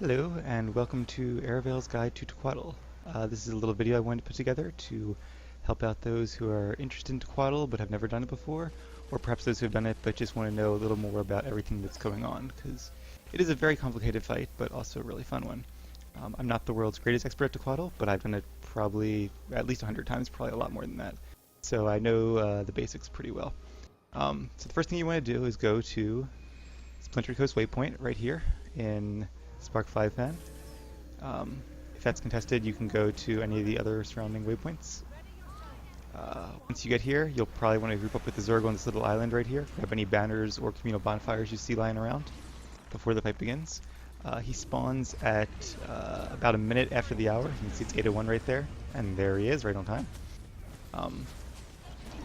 Hello, and welcome to Aravel's Guide to Tequatl. This is a little video I wanted to put together to help out those who are interested in Tequatl but have never done it before, or perhaps those who have done it but just want to know a little more about everything that's going on, because it is a very complicated fight, but also a really fun one. I'm not the world's greatest expert at Tequatl, but I've done it probably at least 100 times, probably a lot more than that. So I know the basics pretty well. So the first thing you want to do is go to Splinter Coast Waypoint right here in Spark 5 fan. If that's contested, you can go to any of the other surrounding waypoints. Once you get here, you'll probably want to group up with the Zerg on this little island right here. Grab any banners or communal bonfires you see lying around before the fight begins. He spawns at about a minute after the hour. You can see it's 8:01 right there, and there he is, right on time.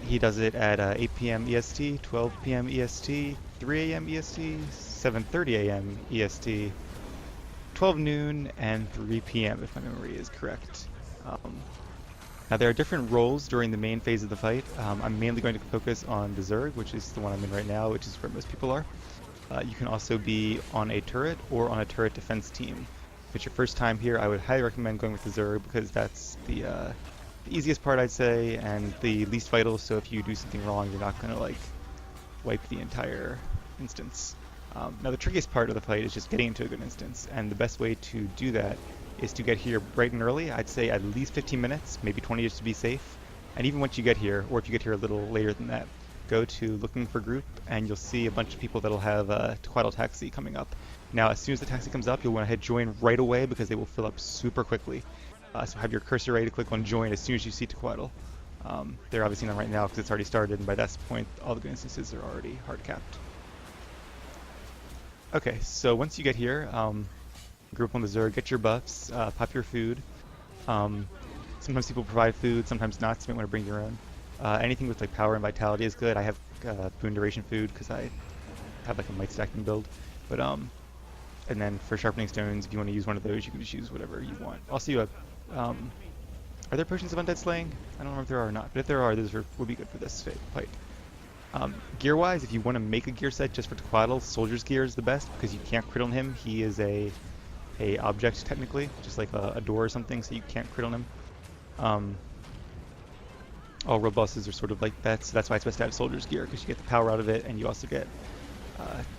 He does it at 8 p.m. EST, 12 p.m. EST, 3 a.m. EST, 7:30 a.m. EST, 12 noon, and 3 p.m. if my memory is correct. Now there are different roles during the main phase of the fight. I'm mainly going to focus on the Zerg, which is the one I'm in right now, which is where most people are. You can also be on a turret or on a turret defense team. If it's your first time here, I would highly recommend going with the Zerg because that's the easiest part, I'd say, and the least vital, so if you do something wrong, you're not going to wipe the entire instance. Now the trickiest part of the fight is just getting into a good instance, and the best way to do that is to get here bright and early. I'd say at least 15 minutes, maybe 20 just to be safe. And even once you get here, or if you get here a little later than that, go to looking for group, and you'll see a bunch of people that'll have a Tequatl taxi coming up. Now as soon as the taxi comes up, you'll want to hit join right away because they will fill up super quickly. So have your cursor ready to click on join as soon as you see Tequatl. They're obviously not right now because it's already started, and by that point all the good instances are already hard capped. Okay, so once you get here, group on the Zerg, get your buffs, pop your food. Sometimes people provide food, sometimes not, so you might want to bring your own. Anything with like power and vitality is good. I have boon duration food because I have like a might stacking build. But and then for sharpening stones, if you want to use one of those, you can just use whatever you want. Also, you have are there potions of undead slaying? I don't know if there are or not, but if there are, those would be good for this fight. Gear-wise, if you want to make a gear set just for Tequatl, Soldier's Gear is the best because you can't crit on him. He is a object technically, just like a door or something, so you can't crit on him. All rogue bosses are sort of like that, so that's why it's best to have Soldier's Gear because you get the power out of it, and you also get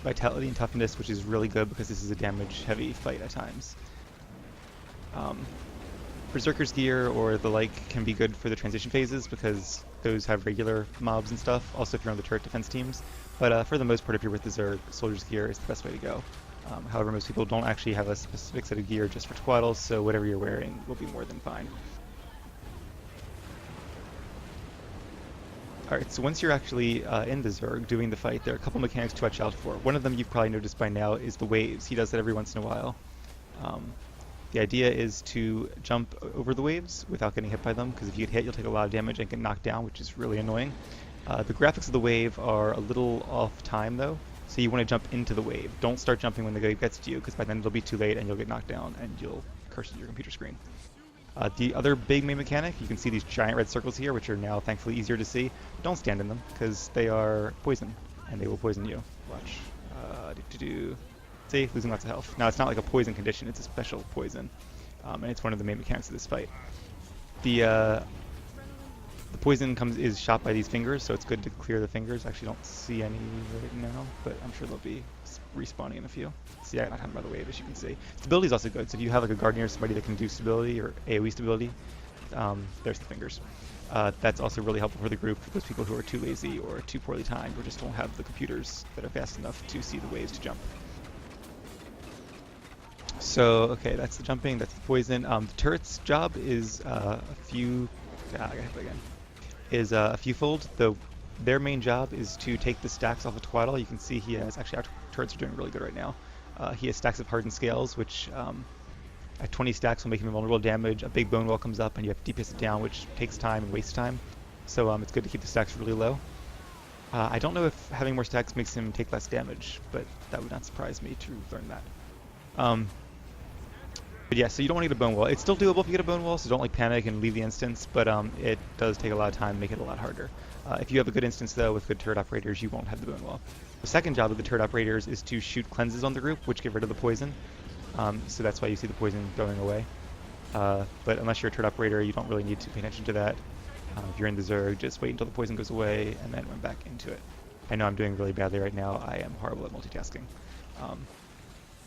vitality and toughness, which is really good because this is a damage-heavy fight at times. Berserker's Gear or the like can be good for the transition phases because those have regular mobs and stuff, also if you're on the turret defense teams. But for the most part, if you're with the Zerg, Soldier's Gear is the best way to go. However, most people don't actually have a specific set of gear just for Tequatl, so whatever you're wearing will be more than fine. Alright, so once you're actually in the Zerg doing the fight, there are a couple mechanics to watch out for. One of them you've probably noticed by now is the waves. He does that every once in a while. The idea is to jump over the waves without getting hit by them, because if you get hit, you'll take a lot of damage and get knocked down, which is really annoying. The graphics of the wave are a little off time, though, so you want to jump into the wave. Don't start jumping when the wave gets to you, because by then it'll be too late and you'll get knocked down and you'll curse your computer screen. The other big main mechanic, you can see these giant red circles here, which are now thankfully easier to see. Don't stand in them, because they are poison, and they will poison you. Watch. See, losing lots of health. Now, it's not like a poison condition, it's a special poison, and it's one of the main mechanics of this fight. The poison is shot by these fingers, so it's good to clear the fingers. Actually, don't see any right now, but I'm sure they'll be respawning in a few. See, I got knocked down by the wave, as you can see. Stability is also good, so if you have like a Guardian or somebody that can do stability or AoE stability, there's the fingers. That's also really helpful for the group, for those people who are too lazy or too poorly timed, or just don't have the computers that are fast enough to see the waves to jump. So, okay, that's the jumping, that's the poison. The turret's job is I got hit again. Is a fewfold. Their main job is to take the stacks off of Tequatl. You can see he has, actually our turrets are doing really good right now. He has stacks of hardened scales, which at 20 stacks will make him invulnerable to damage. A big bone wall comes up and you have to DPS it down, which takes time and wastes time. So it's good to keep the stacks really low. I don't know if having more stacks makes him take less damage, but that would not surprise me to learn that. But yeah, so you don't want to get a bone wall. It's still doable if you get a bone wall, so don't panic and leave the instance, but it does take a lot of time and make it a lot harder. If you have a good instance though with good turret operators, you won't have the bone wall. The second job of the turret operators is to shoot cleanses on the group, which get rid of the poison. So that's why you see the poison going away. But unless you're a turret operator, you don't really need to pay attention to that. If you're in the Zerg, just wait until the poison goes away and then run back into it. I know I'm doing really badly right now. I am horrible at multitasking.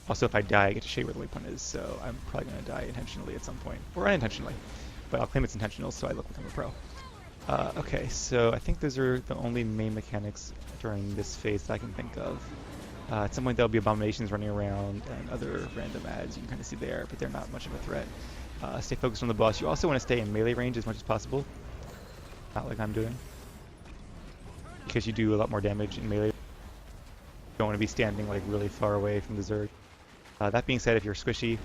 Also, if I die, I get to show you where the waypoint is, so I'm probably going to die intentionally at some point, or unintentionally. But I'll claim it's intentional, so I look like I'm a pro. Okay, so I think those are the only main mechanics during this phase that I can think of. At some point there'll be abominations running around and other random ads you can kind of see there, but they're not much of a threat. Stay focused on the boss. You also want to stay in melee range as much as possible, not like I'm doing, because you do a lot more damage in melee. You don't want to be standing like really far away from the Zerg. That being said, if you're squishy,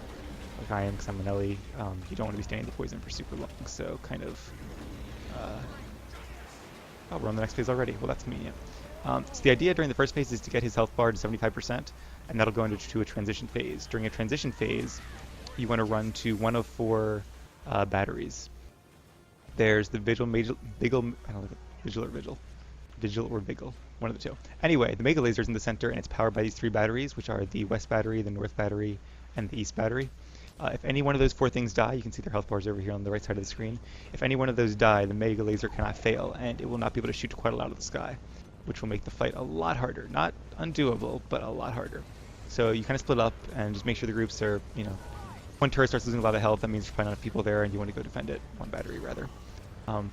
like I am because I'm an Ellie, you don't want to be standing in the poison for super long, so kind of... oh, we're on the next phase already. Well, that's convenient. So the idea during the first phase is to get his health bar to 75%, and that'll go into a transition phase. During a transition phase, you want to run to one of 4 batteries. There's the Vigil, I don't know, Vigil or Vigil, one of the two. Anyway, the Mega Laser's in the center, and it's powered by these 3 batteries, which are the West Battery, the North Battery, and the East Battery. If any one of those 4 things die, you can see their health bars over here on the right side of the screen. If any one of those die, the Mega Laser cannot fail, and it will not be able to shoot Tequatl out of the sky, which will make the fight a lot harder. Not undoable, but a lot harder. So you kind of split up and just make sure the groups are, you know, one turret starts losing a lot of health, that means there's probably not enough people there and you want to go defend it, one battery rather.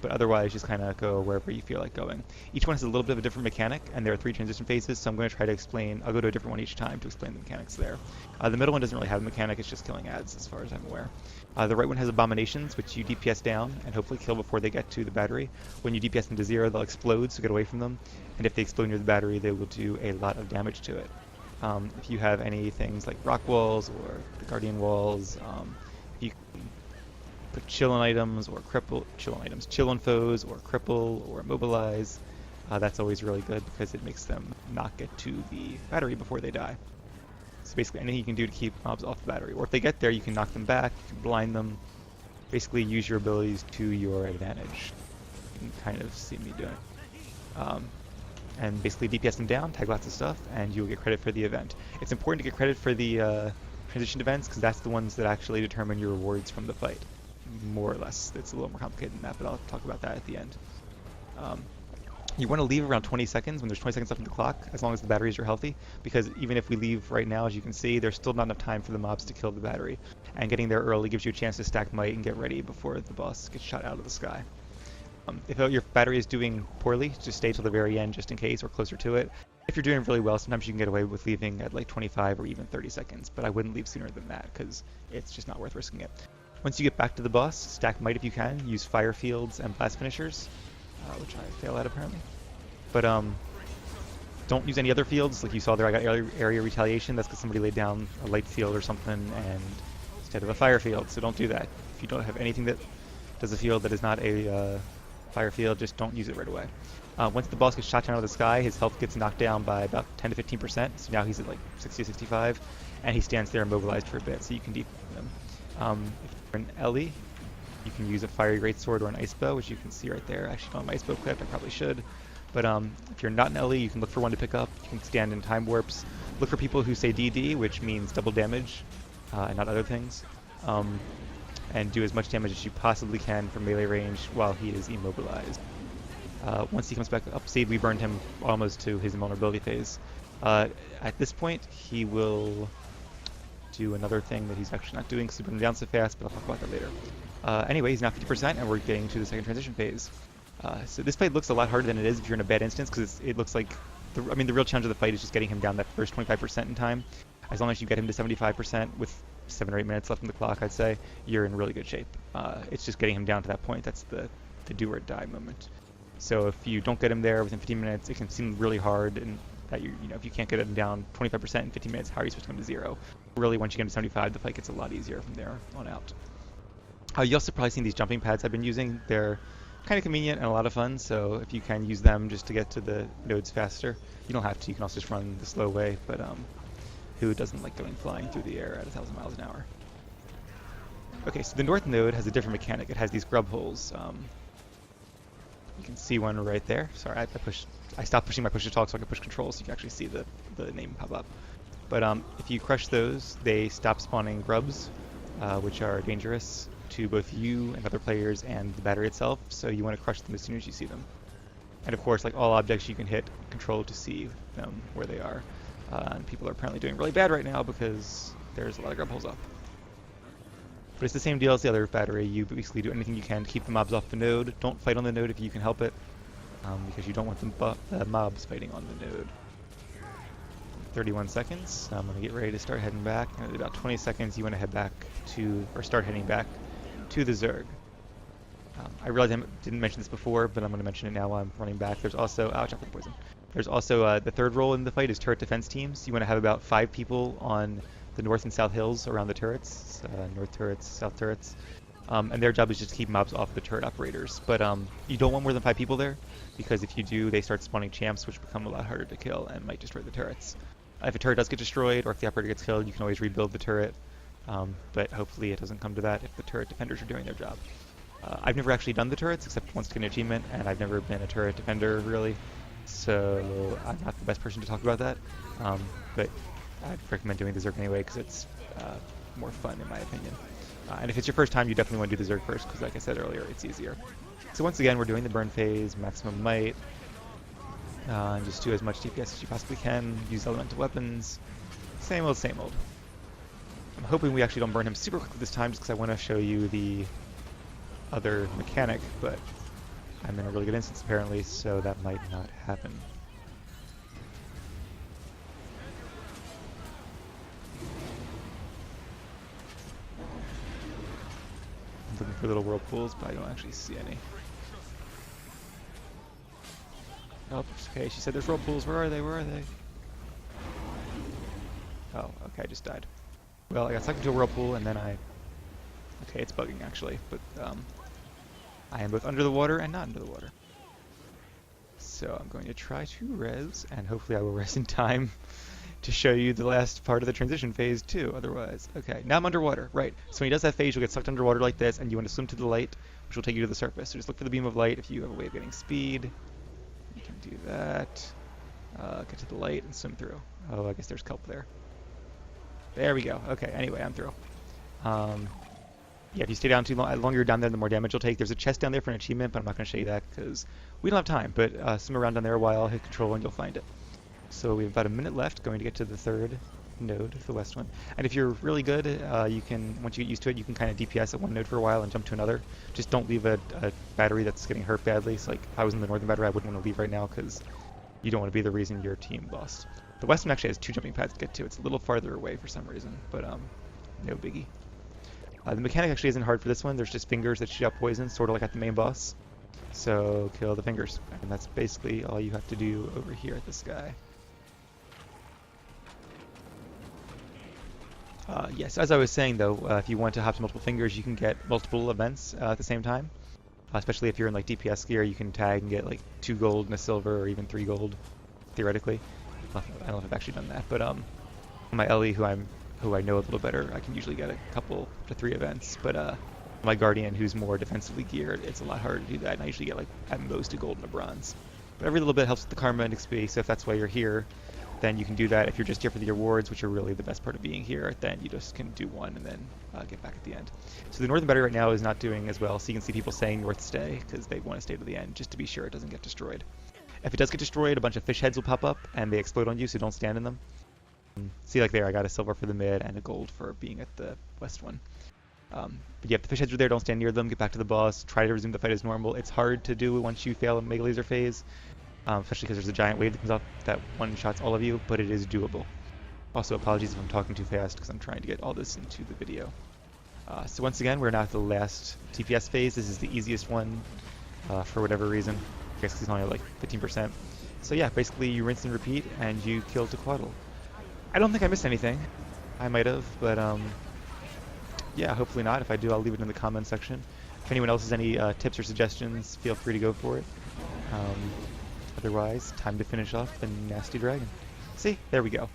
But otherwise, just kind of go wherever you feel like going. Each one has a little bit of a different mechanic, and there are 3 transition phases, so I'm going to try to explain, I'll go to a different one each time to explain the mechanics there. The middle one doesn't really have a mechanic, it's just killing ads as far as I'm aware. The right one has abominations, which you DPS down and hopefully kill before they get to the battery. When you DPS them to 0, they'll explode, so get away from them. And if they explode near the battery, they will do a lot of damage to it. If you have any things like rock walls or the guardian walls, you can put chill on items or chill on foes or cripple or immobilize. That's always really good because it makes them not get to the battery before they die. So basically anything you can do to keep mobs off the battery. Or if they get there, you can knock them back, you can blind them. Basically use your abilities to your advantage. You can kind of see me doing. And basically DPS them down, tag lots of stuff, and you'll get credit for the event. It's important to get credit for the transition events because that's the ones that actually determine your rewards from the fight. More or less. It's a little more complicated than that, but I'll talk about that at the end. You want to leave around 20 seconds when there's 20 seconds left on the clock, as long as the batteries are healthy, because even if we leave right now, as you can see, there's still not enough time for the mobs to kill the battery. And getting there early gives you a chance to stack might and get ready before the boss gets shot out of the sky. If your battery is doing poorly, just stay till the very end just in case, or closer to it. If you're doing really well, sometimes you can get away with leaving at like 25 or even 30 seconds, but I wouldn't leave sooner than that, because it's just not worth risking it. Once you get back to the boss, stack might if you can, use fire fields and blast finishers, which I fail at apparently. But don't use any other fields, like you saw there I got area retaliation, that's because somebody laid down a light field or something and instead of a fire field, so don't do that. If you don't have anything that does a field that is not a fire field, just don't use it right away. Once the boss gets shot down out of the sky, his health gets knocked down by about 10 to 15%, so now he's at like 60 to 65, and he stands there immobilized for a bit, so you can defend him. If you're an Ellie, you can use a fiery greatsword or an ice bow, which you can see right there. Actually, don't have my ice bow equipped, I probably should. But if you're not an Ellie, you can look for one to pick up. You can stand in time warps. Look for people who say DD, which means double damage, and not other things. And do as much damage as you possibly can from melee range while he is immobilized. Once he comes back up, see, we burned him almost to his invulnerability phase. At this point, he will do another thing that he's actually not doing because he burned him down so fast, but I'll talk about that later. Anyway, he's now 50% and we're getting to the second transition phase. So this fight looks a lot harder than it is if you're in a bad instance because it looks like, the real challenge of the fight is just getting him down that first 25% in time. As long as you get him to 75% with 7 or 8 minutes left on the clock, I'd say, you're in really good shape. It's just getting him down to that point. That's the do or die moment. So if you don't get him there within 15 minutes, it can seem really hard, and that if you can't get him down 25% in 15 minutes, how are you supposed to come to 0? Really, once you get him to 75, the fight gets a lot easier from there on out. You also probably seen these jumping pads I've been using. They're kind of convenient and a lot of fun, so if you can use them just to get to the nodes faster, you don't have to. You can also just run the slow way, but who doesn't like going flying through the air at 1,000 miles an hour? Okay, so the north node has a different mechanic. It has these grub holes. You can see one right there. Sorry, I stopped pushing my push to talk so I could push control so you can actually see the name pop up. But if you crush those, they stop spawning grubs, which are dangerous to both you and other players and the battery itself, so you want to crush them as soon as you see them. And of course, like all objects, you can hit control to see them where they are. And people are apparently doing really bad right now because there's a lot of grub holes up. But it's the same deal as the other battery. You basically do anything you can to keep the mobs off the node. Don't fight on the node if you can help it, because you don't want the mobs fighting on the node. 31 seconds. I'm going to get ready to start heading back. And in about 20 seconds, you want to head back to, or start heading back to the Zerg. I realize I didn't mention this before, but I'm going to mention it now while I'm running back. There's also, ouch, I poison. There's also the third role in the fight is turret defense teams. You want to have about 5 people on the north and south hills around the turrets, north turrets, south turrets. And their job is just to keep mobs off the turret operators. But you don't want more than 5 people there, because if you do, they start spawning champs, which become a lot harder to kill and might destroy the turrets. If a turret does get destroyed, or if the operator gets killed, you can always rebuild the turret. But hopefully it doesn't come to that if the turret defenders are doing their job. I've never actually done the turrets, except once to get an achievement, and I've never been a turret defender, really. So I'm not the best person to talk about that. But I'd recommend doing the Zerg anyway, because it's more fun, in my opinion. And if it's your first time, you definitely want to do the Zerg first, because like I said earlier, it's easier. So once again, we're doing the burn phase, maximum might. And just do as much DPS as you possibly can, use elemental weapons. Same old, same old. I'm hoping we actually don't burn him super quickly this time, just because I want to show you the other mechanic, but I'm in a really good instance apparently, so that might not happen. I'm looking for little whirlpools, but I don't actually see any. Oh, okay, she said there's whirlpools. Where are they? Where are they? Oh, okay, I just died. Well, I got sucked into a whirlpool, and then I... Okay, it's bugging, actually, but I am both under the water and not under the water. So I'm going to try to res, and hopefully I will res in time to show you the last part of the transition phase, too, otherwise. Okay, now I'm underwater, right. So when he does that phase, you'll get sucked underwater like this, and you want to swim to the light, which will take you to the surface. So just look for the beam of light. If you have a way of getting speed, you can do that. Get to the light and swim through. Oh, I guess there's kelp there. There we go. Okay, anyway, I'm through. Yeah, if you stay down too long, the longer you're down there, the more damage you'll take. There's a chest down there for an achievement, but I'm not going to show you that because we don't have time. But swim around down there a while, hit control, and you'll find it. So we have about a minute left, going to get to the third node, the west one. And if you're really good, you can, once you get used to it, you can kind of DPS at one node for a while and jump to another. Just don't leave a battery that's getting hurt badly. So like, if I was in the northern battery, I wouldn't want to leave right now because you don't want to be the reason your team lost. The west one actually has 2 jumping pads to get to. It's a little farther away for some reason, but no biggie. The mechanic actually isn't hard for this one. There's just fingers that shoot out poison, sort of like at the main boss. So kill the fingers, and that's basically all you have to do over here at this guy. Yes, as I was saying though, if you want to hop to multiple fingers, you can get multiple events at the same time. Especially if you're in like DPS gear, you can tag and get like 2 gold and a silver, or even 3 gold, theoretically. I don't know if I've actually done that, but my Ellie, who I know a little better, I can usually get a couple to 3 events. But my Guardian, who's more defensively geared, it's a lot harder to do that, and I usually get like at most a gold and a bronze. But every little bit helps with the karma and XP, so if that's why you're here, then you can do that. If you're just here for the rewards, which are really the best part of being here, then you just can do one and then get back at the end. So the northern battery right now is not doing as well, so you can see people saying north stay, because they want to stay to the end, just to be sure it doesn't get destroyed. If it does get destroyed, a bunch of fish heads will pop up, and they explode on you, so don't stand in them. See, like there, I got a silver for the mid and a gold for being at the west one. But yeah, if the fish heads are there, don't stand near them, get back to the boss, try to resume the fight as normal. It's hard to do once you fail a Mega Laser phase, especially because there's a giant wave that comes up that one-shots all of you, but it is doable. Also, apologies if I'm talking too fast, because I'm trying to get all this into the video. So once again, we're now at the last TPS phase. This is the easiest one, for whatever reason. I guess it's only like 15%. So yeah, basically you rinse and repeat, and you kill Tequatl. I don't think I missed anything. I might have, but yeah, hopefully not. If I do, I'll leave it in the comment section. If anyone else has any tips or suggestions, feel free to go for it. Otherwise, time to finish off the nasty dragon. See, there we go.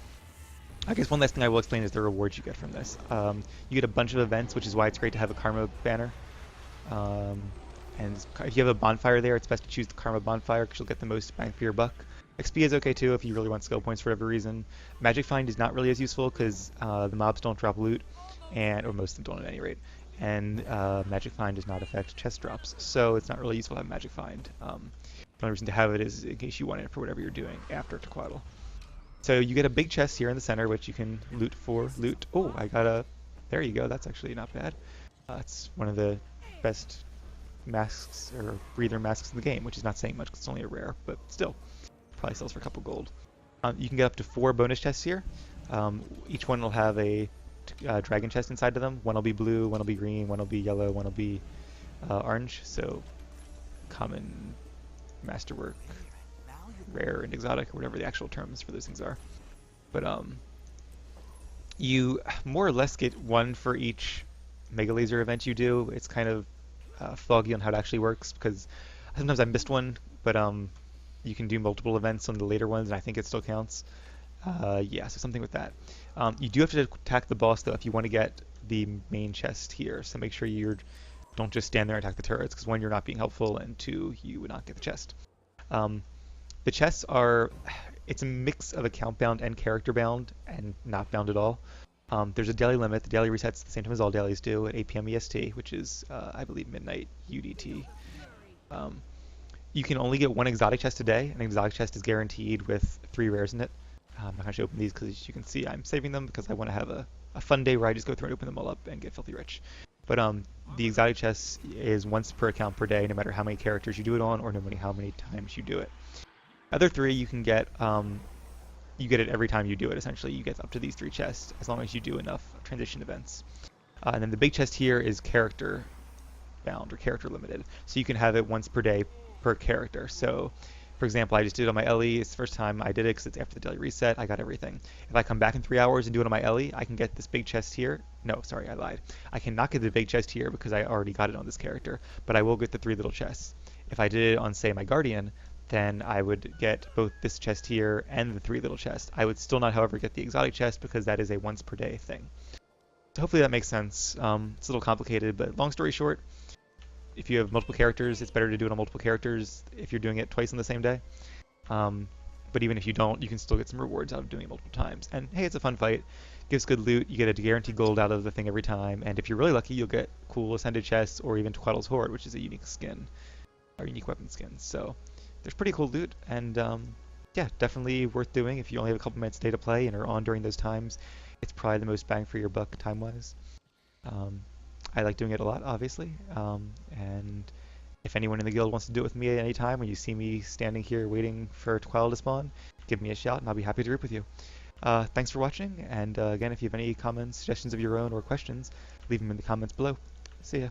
I guess one last thing I will explain is the rewards you get from this. You get a bunch of events, which is why it's great to have a karma banner. And if you have a bonfire there, it's best to choose the karma bonfire because you'll get the most bang for your buck. XP is okay too if you really want skill points for whatever reason. Magic Find is not really as useful because the mobs don't drop loot, or most of them don't at any rate. And Magic Find does not affect chest drops, so it's not really useful to have Magic Find. The only reason to have it is in case you want it for whatever you're doing after Tequatl. So you get a big chest here in the center, which you can loot for. Loot. Oh, I got a. There you go. That's actually not bad. It's one of the best masks or breather masks in the game, which is not saying much because it's only a rare, but still, probably sells for a couple gold. You can get up to 4 bonus chests here. Each one will have a dragon chest inside of them. One will be blue, one will be green, one will be yellow, one will be orange. So common, masterwork, rare, and exotic, or whatever the actual terms for those things are. But you more or less get one for each Mega Laser event you do. It's kind of foggy on how it actually works because sometimes I missed one, but you can do multiple events on the later ones, and I think it still counts. Yeah, so something with that. You do have to attack the boss, though, if you want to get the main chest here. So make sure you don't just stand there and attack the turrets, because one, you're not being helpful, and two, you would not get the chest. The chests are... It's a mix of account bound and character bound, and not bound at all. There's a daily limit. The daily resets at the same time as all dailies do at 8 p.m. EST, which is, I believe, midnight UDT. You can only get one exotic chest a day. An exotic chest is guaranteed with 3 rares in it. I'm not going to open these because, as you can see, I'm saving them because I want to have a fun day where I just go through and open them all up and get filthy rich. But the exotic chest is once per account per day, no matter how many characters you do it on or no matter how many times you do it. Other 3 you can get, you get it every time you do it, essentially. You get up to these 3 chests as long as you do enough transition events. And then the big chest here is character bound or character limited. So you can have it once per day per character. So, for example, I just did it on my Ellie. It's the first time I did it because it's after the daily reset. I got everything. If I come back in 3 hours and do it on my Ellie, I can get this big chest here. No, sorry, I lied. I cannot get the big chest here because I already got it on this character, but I will get the 3 little chests. If I did it on, say, my Guardian, then I would get both this chest here and the 3 little chests. I would still not, however, get the exotic chest because that is a once per day thing. So hopefully that makes sense. It's a little complicated, but long story short, if you have multiple characters, it's better to do it on multiple characters if you're doing it twice on the same day. But even if you don't, you can still get some rewards out of doing it multiple times. And hey, it's a fun fight. Gives good loot. You get a guaranteed gold out of the thing every time. And if you're really lucky, you'll get cool Ascended chests or even Tequatl's Horde, which is a unique skin, or unique weapon skin. So there's pretty cool loot. And yeah, definitely worth doing if you only have a couple minutes a day to play and are on during those times. It's probably the most bang for your buck time-wise. I like doing it a lot, obviously, and if anyone in the guild wants to do it with me at any time, when you see me standing here waiting for Tequatl to spawn, give me a shout and I'll be happy to group with you. Thanks for watching, and again, if you have any comments, suggestions of your own, or questions, leave them in the comments below. See ya.